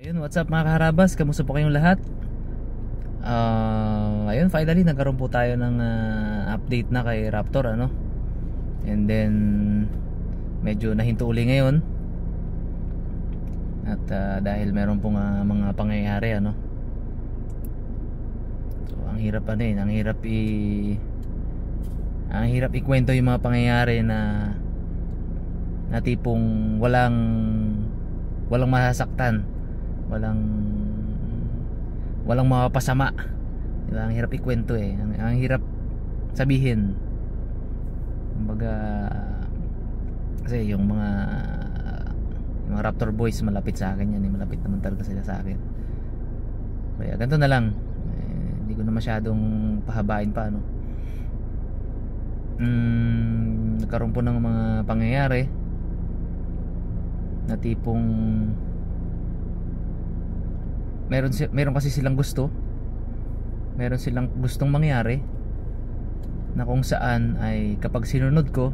Ayun, what's up mga kaharabas? Kamusta po kayong lahat? Ayun, finally nagkaroon po tayo ng update na kay Raptor, ano? And then medyo nahinto uli ngayon. At dahil meron pong mga pangyayari, ano? So ang hirap ang hirap ikwento yung mga pangyayari na tipong walang masasaktan, walang mapapasama, diba? Ang hirap ikwento ang hirap sabihin. Kumbaga kasi yung mga Raptor boys malapit sa akin yan, malapit naman talaga sila sa akin. Kaya ganito na lang, hindi ko na masyadong pahabain pa, ano. Nagkaroon po ng mga pangyayari na tipong meron kasi silang gustong mangyari na kung saan ay kapag sinunod ko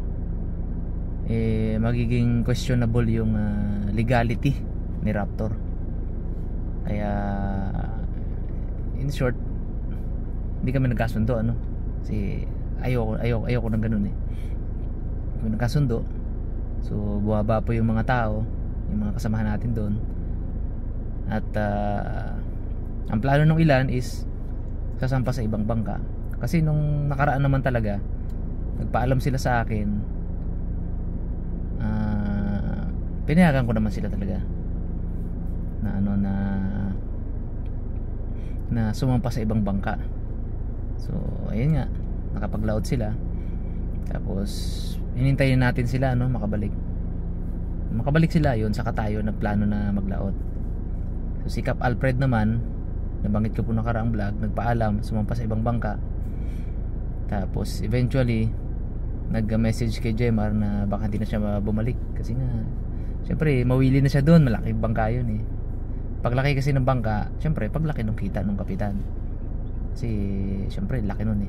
magiging questionable yung legality ni Raptor. Kaya in short, hindi kami nagkasundo, ano, kasi ayoko ng ganun kami nagkasundo. So buwaba po yung mga tao, yung mga kasamahan natin doon. At ang plano ng ilan is sasampa sa ibang bangka. Kasi nung nakaraan naman talaga, nagpaalam sila sa akin, pinayagan ko naman sila talaga na sumampa sa ibang bangka. So ayun nga, nakapaglaot sila. Tapos hinintayin natin sila, ano, makabalik sila. Yun, saka tayo nagplano na maglaot. So si Cap Alfred naman, nabanggit ko po nakaraang vlog, nagpaalam, sumampa sa ibang bangka. Tapos eventually nag-message kay Jemar na baka hindi na siya bumalik. Kasi nga syempre mawili na siya doon, malaking bangka yun Paglaki kasi ng bangka, syempre paglaki ng kita ng kapitan, kasi syempre laki nun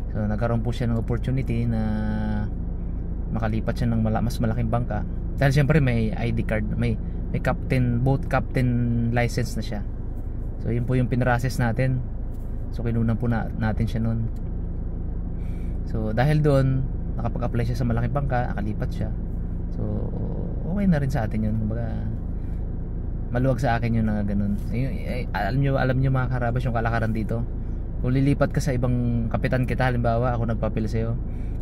So nagkaroon po siya ng opportunity na makalipat siya ng mas malaking bangka. Dahil syempre may ID card, may boat captain license na siya. So yun po yung pinrases natin. So kinunan po natin siya nun. So dahil doon nakapag-apply siya sa malaking bangka, nakalipat siya. So okay na rin sa atin yun. Kumbaga maluwag sa akin yun na ganun. Alam nyo mga karabas yung kalakaran dito. Kung lilipat ka sa ibang kapitan kita, halimbawa ako nagpapil sa'yo,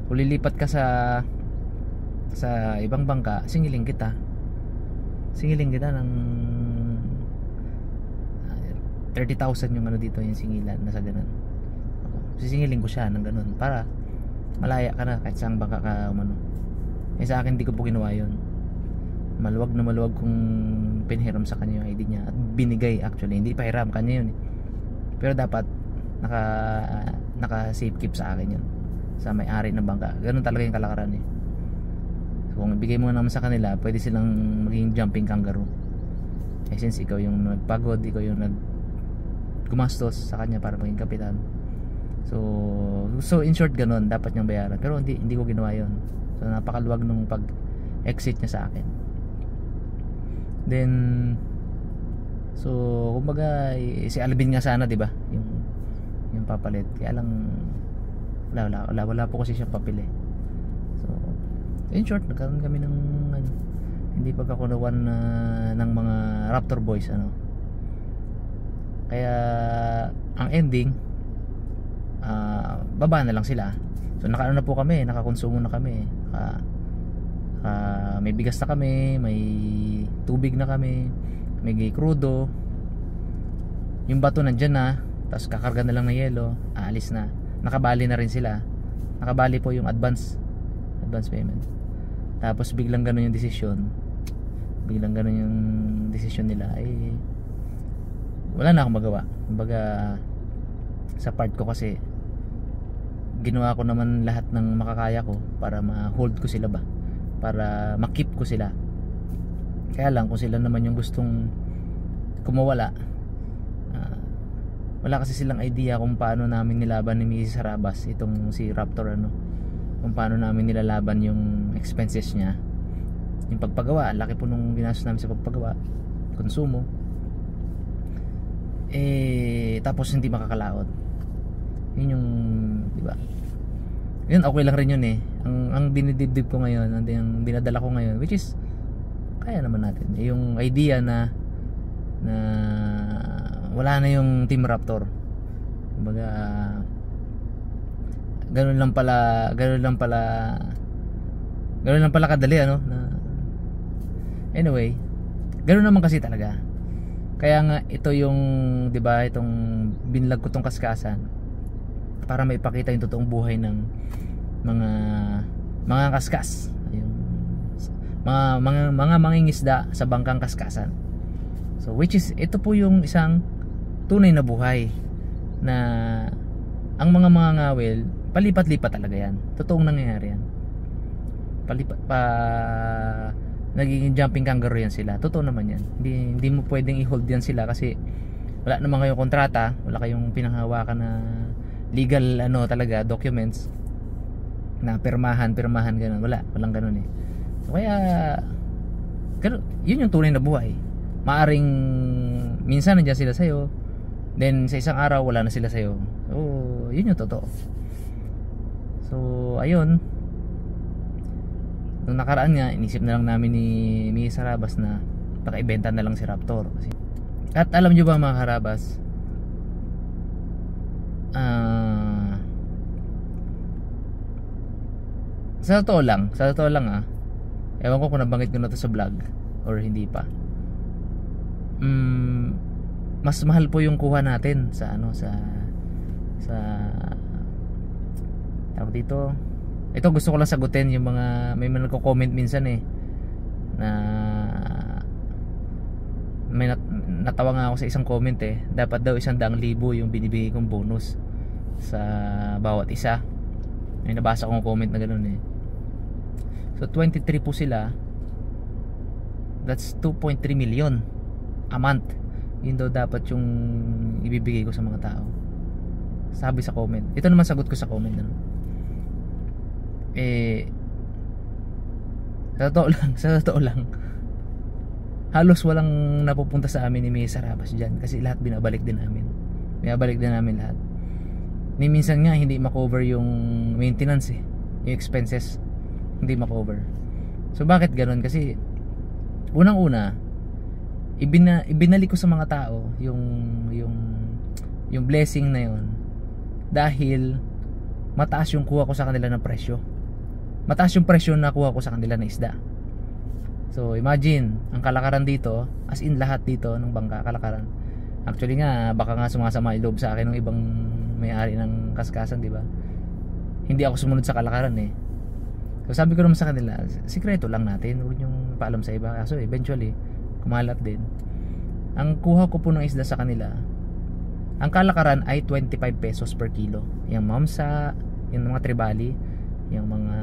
kung lilipat ka sa ibang bangka, singiling kita ng 30,000 yung ano dito, yung singilan, nasa ganun. Sisingiling ko siya ng ganun para malaya ka na kahit saan bangka ka umano. Sa akin hindi ko po ginawa yun. Maluwag kung pinhiram sa kanya yung ID niya at binigay. Actually hindi pa hiram, kanya yun pero dapat naka safe keep sa akin yun, sa may-ari ng bangka. Ganun talaga yung kalakaran So kung ibigay mo naman sa kanila, pwede silang maging jumping kangaroo. Since ikaw yung nagpagod, ikaw yung gumastos sa kanya para maging kapitan. So in short, ganun dapat niyang bayaran. Pero hindi ko ginawa yun. So napakaluwag nung pag-exit niya sa akin. Then so kumbaga si Alvin nga sana, 'di ba? Yung papalit. Kaya lang wala po kasi siyang papel So in short, nagkaroon kami ng hindi pagkakunawan ng mga Raptor boys, ano. Kaya ang ending, baba na lang sila. So nakaano na po kami, nakakonsumo na kami. May bigas na kami, may tubig na kami, may krudo. Yung bato nandyan na, tapos kakarga na lang ng yelo, aalis na. Nakabali na rin sila. Nakabali po yung advance payment. Tapos biglang ganun yung desisyon nila, wala na akong magawa. Kumbaga sa part ko kasi ginawa ko naman lahat ng makakaya ko para ma-hold ko sila para ma-keep ko sila. Kaya lang kung sila naman yung gustong kumawala, wala kasi silang idea kung paano namin nilaban ni Mrs. Harabas itong si Raptor, ano, kung paano namin nilalaban yung expenses niya, yung pagpagawa. Laki po nung ginastos namin sa pagpagawa, konsumo. tapos hindi makakalaot. Yun yung, di ba? Yun, okay lang rin yun eh. Ang dinidibdib ko ngayon, ang dinadala ko ngayon, which is kaya naman natin. Yung idea na wala na yung Team Raptor. Kumbaga, ganun lang pala kadali, ano? Anyway, ganun naman kasi talaga. Kaya nga ito yung, 'di ba, itong binlog ko tong kaskasan para maipakita yung totoong buhay ng mga kaskas, yung mga mangingisda sa bangkang kaskasan. So which is, ito po yung isang tunay na buhay na ang mga ngawil palipat-lipat talaga yan. Totoong nangyayari yan. Nagiging jumping kangaroo yan sila. Totoo naman yan. Hindi mo pwedeng i-hold yan sila kasi wala naman kayong kontrata, wala kayong pinanghawakan na legal talaga documents na pirmahan ganun. Walang ganun eh. So, kaya ganun, yun yung tunay na buhay. Maaring minsan nandiyan sila sa'yo, then sa isang araw wala na sila sa'yo. So yun yung totoo. So ayun, nung nakaraan nga, inisip na lang namin ni Mia Sarabas na pakaibenta na lang si Raptor. At alam nyo ba mga Karabas, sa totoo lang ewan ko kung nabanggit ko na to sa vlog or hindi pa, mas mahal po yung kuha natin sa tawag dito. Ito gusto ko lang sagutin yung mga may nagko-comment minsan na natawa nga ako sa isang comment dapat daw 100,000 yung binibigay kong bonus sa bawat isa. May nabasa akong comment na ganoon So 23 po sila, that's 2.3 million a month. Yun daw dapat yung ibibigay ko sa mga tao, sabi sa comment. Ito naman sagot ko sa comment sa totoo lang halos walang napupunta sa amin ni Mia Sarabas dyan kasi lahat binabalik din namin lahat. Ni minsan nga hindi makover yung maintenance yung expenses, hindi makover. So bakit ganun? Kasi unang-una ibinalik ko sa mga tao yung blessing na yun dahil mataas yung kuha ko sa kanila ng presyo. Mataas yung presyo na kuha ko sa kanila na isda. So imagine, ang kalakaran dito, as in lahat dito ng bangka, kalakaran. Actually nga, baka nga sumasama yung loob sa akin ng ibang may-ari ng kaskasan, di ba? Hindi ako sumunod sa kalakaran So sabi ko naman sa kanila, sikreto lang natin, huwag niyong paalam sa iba. Kaso eventually, kumalat din. Ang kuha ko po ng isda sa kanila, ang kalakaran ay 25 pesos per kilo. Yung mamsa, yung mga tribali, yung mga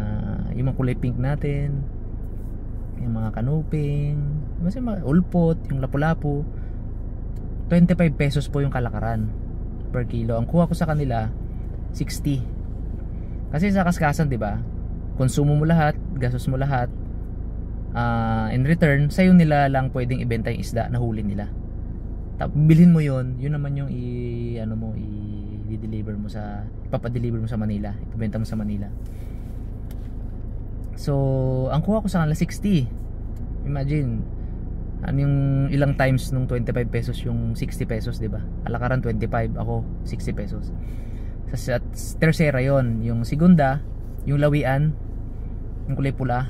kulay pink natin, yung mga kanuping, kasi mga ulpot, yung lapu-lapu, 25 pesos po yung kalakaran per kilo. Ang kuha ko sa kanila 60. Kasi sa kaskasan, di ba, konsumo mo lahat, gastos mo lahat, in return sa'yo nila lang pwedeng ibenta yung isda na huli nila. Tapos bilhin mo yun naman yung i-deliver mo ipapadeliver mo sa Manila, ipabenta mo sa Manila. So ang kuha ko sa kanila 60. Imagine yung ilang times nung 25 pesos yung 60 pesos, di ba? Alakaran 25, ako 60 pesos. Sa tercera yon, yung segunda, yung lawian, yung kulay pula,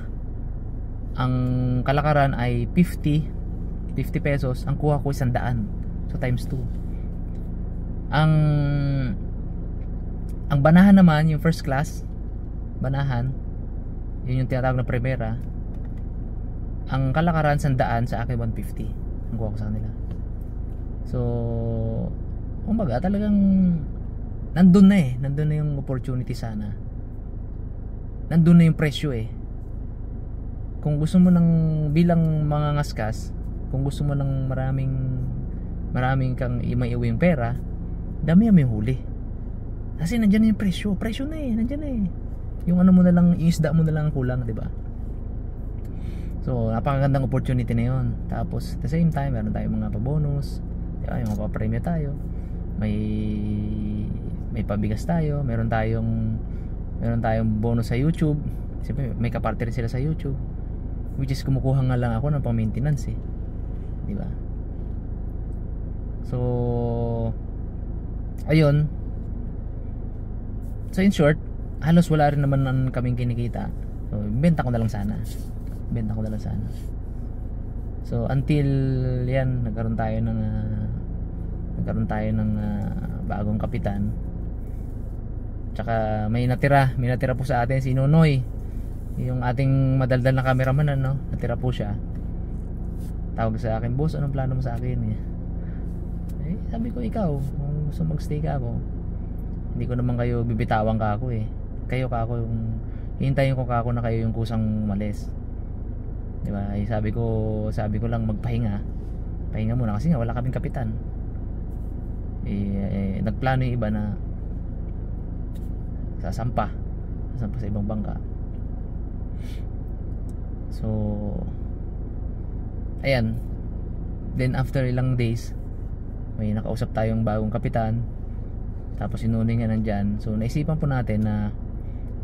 ang kalakaran ay 50 pesos. Ang kuha ko 100, so times 2. Ang banahan naman, yung first class banahan, yun yung tinatawag na primera, ang kalakaran 100, sa akin 150 ang kuha ko sa kanila. So kumbaga talagang nandun na yung opportunity sana, nandun na yung presyo Kung gusto mo ng bilang mga ngaskas, kung gusto mo ng maraming kang maiuwi yung pera, dami yung huli. Kasi nandiyan na yung presyo na nandiyan na yung ano mo na lang, yung isda mo na lang ang kulang, di ba? So napakagandang opportunity na yun. Tapos at the same time meron tayong mga pa-bonus, Di ba? Yung mapapremyo tayo, may pabigas tayo, meron tayong bonus sa YouTube. Siyempre may kaparte rin sila sa YouTube, which is kumukuha nga lang ako ng pang maintenance eh, di ba? So ayun, so in short, halos wala rin naman kaming kinikita. So benta ko na lang sana. So until yan, nagkaroon tayo ng bagong kapitan. Tsaka may natira po sa atin si Nonoy, yung ating madaldal na cameraman, ano, natira po siya. Tawag sa akin, boss, anong plano mo sa akin eh? Sabi ko, ikaw kung gusto magstay ka ako, hindi ko naman kayo bibitawan ka ako eh. Kayo ka ako yung hintayin ko ka ako na kayo yung kusang umalis, di ba? Sabi ko lang magpahinga muna kasi nga wala kaming kapitan. Nagplano yung iba na sasampa sa ibang bangka. So ayan, then after ilang days may nakausap tayong bagong kapitan, tapos sinuning nga nandyan. So naisipan po natin na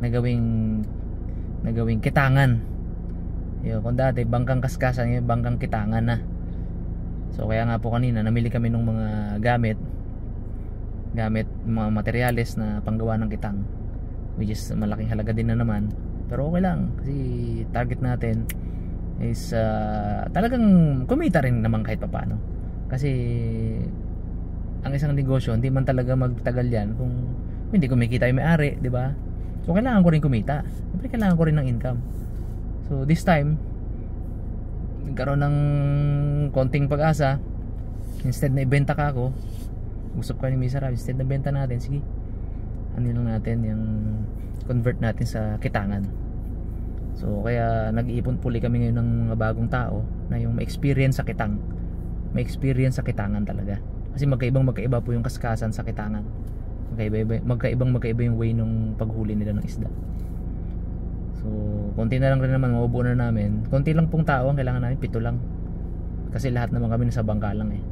nagawing Kitangan. Yung kung dati bangkang Kaskasan, yung bangkang Kitangan na. So kaya nga po kanina namili kami ng mga gamit, mga materyales na panggawa ng kitang, which is malaking halaga din na naman, pero okay lang kasi target natin is talagang kumita rin naman kahit papaano. Kasi ang isang negosyo hindi man talaga magtagal yan kung hindi kumikita yung may-ari, di ba? So kailangan ko rin kumita, siyempre kailangan ko rin ng income. So this time nagkaroon ng konting pag-asa. Instead na ibenta ka ako, usap ka ni Misa Rab, instead na benta natin, sige, ano lang natin, yung convert natin sa Kitangan. So kaya nag-iipon puli kami ngayon ng mga bagong tao na yung may experience sa kitang, may experience sa Kitangan talaga. Kasi magkaiba po yung Kaskasan sa Kitangan. Magkaiba yung way nung paghuli nila ng isda. So konti na lang rin naman, mabubuo na namin. Konti lang pong tao ang kailangan namin, 7 lang. Kasi lahat naman kami nasa bangka lang eh.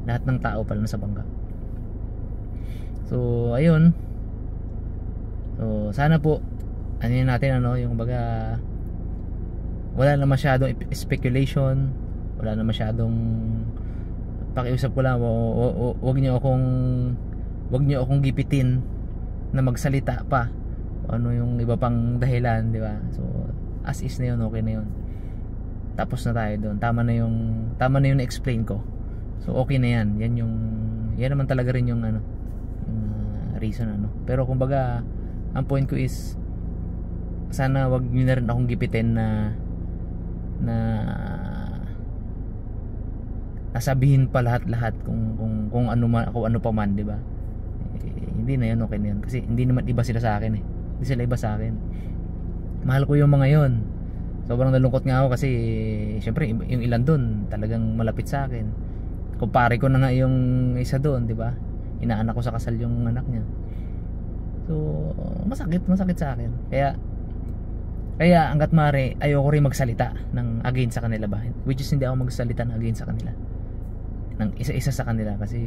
Lahat ng tao pala nasa bangka. So ayun. So sana po ano yun natin, ano, yung baga wala na masyadong speculation, wala na masyadong pakiusap ko lang, wag niyo akong gipitin na magsalita pa ano yung iba pang dahilan, di ba? So as is na yun, okay na yun, tapos na tayo doon, tama na yung explain ko. So okay na yan, yan naman talaga rin yung ano, yung reason, ano. Pero kumbaga ang point ko is sana wag niyo na rin akong gipitin na nasabihin pa lahat kung ano pa man, di ba? Hindi na yun, okay na yun, kasi hindi naman iba sila sa akin eh. Hindi sila iba sa akin. Mahal ko yung mga yon. Sobrang nalungkot nga ako kasi syempre yung ilan doon talagang malapit sa akin. Kumpare ko na nga yung isa doon, di ba? Inaanak ko sa kasal yung anak niya. So masakit sa akin. Kaya hangga't maaari ayoko rin magsalita ng against sa kanila ba. Which is hindi ako magsalita ng against sa kanila, ng isa-isa sa kanila, kasi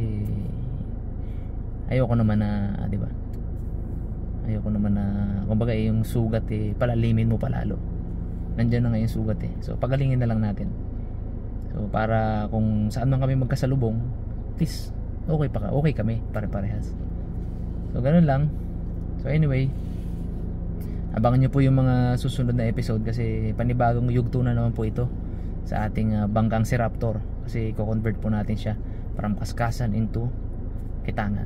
ayoko naman na, di ba? Ayoko naman na kumbaga yung sugat eh palalimin mo palalo. Nandiyan na nga yung sugat eh. So pagalingin na lang natin. So para kung saan man kami magkasalubong, at least okay kami pare-parehas. So ganun lang. So anyway, abangan nyo po yung mga susunod na episode kasi panibagong yugto na naman po ito sa ating bangkang si Raptor, kasi i-convert po natin siya from Kaskasan into Kitangan.